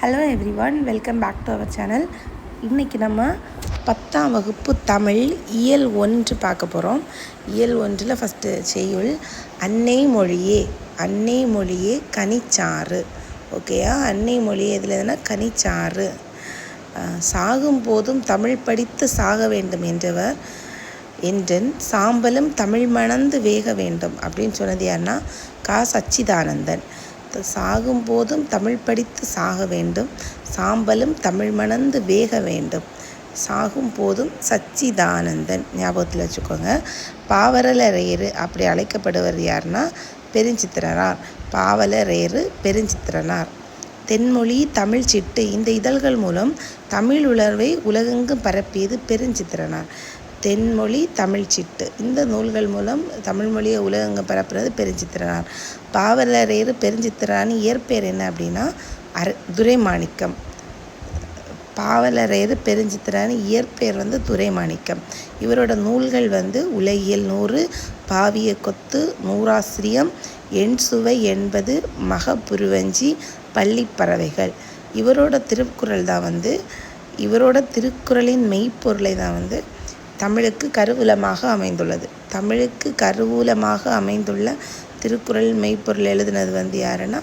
Hello everyone, welcome back to our channel. இன்றைக்கி நம்ம 10ஆம் வகுப்பு தமிழ் இயல் 1 பார்க்க போகிறோம். இயல் 1 ஃபஸ்ட்டு செய்யுள் அன்னை மொழியே. அன்னை மொழியே கனிச்சாறு. ஓகேயா? அன்னை மொழியே இதில் எதுனா கனிச்சாறு. சாகும் போதும் தமிழ் படித்து சாக வேண்டும் என்றவர் என்றன் சாம்பலும் தமிழ் மணந்து வேக வேண்டும் அப்படின்னு சொன்னது யாருன்னா சச்சிதானந்தன். சாகும் போதும் தமிழ் படித்து சாக வேண்டும், சாம்பலும் தமிழ் மணந்து வேக வேண்டும். சாகும் போதும் சச்சிதானந்தன் ஞாபகத்தில் வச்சுக்கோங்க. பாவலரேறு அப்படி அழைக்கப்படுவர் யாருன்னா பெருஞ்சித்திரனார். பாவலரேறு பெருஞ்சித்திரனார். தென்மொழி தமிழ் சிட்டு இந்த இதழ்கள் மூலம் தமிழ் உணர்வை உலகெங்கும் பரப்பியது பெருஞ்சித்திரனார். தென்மொழி தமிழ் சிட்டு இந்த நூல்கள் மூலம் தமிழ் மொழியை உலகெங்கும் பரப்புறது பெருஞ்சித்திரனார். பாவலரேறு பெருஞ்சித்திரனார் இயற்பெயர் என்ன அப்படின்னா துரைமாணிக்கம். பாவலரேறு பெருஞ்சித்திரனார் இயற்பெயர் துரைமாணிக்கம். இவரோட நூல்கள் உலகியல் 100, பாவிய கொத்து, நூறாசிரியம், எண் சுவை 80, மகபுருவஞ்சி, பள்ளிப்பறவைகள். இவரோட திருக்குறள் தான் இவரோட திருக்குறளின் மெய்ப்பொருளை தான் தமிழுக்கு கருவூலமாக அமைந்துள்ளது. தமிழுக்கு கருவூலமாக அமைந்துள்ள திருக்குறள் மெய்ப்பொருள் எழுதினது யாருன்னா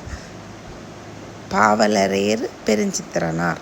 பாவலரேறு பெருஞ்சித்திரனார்.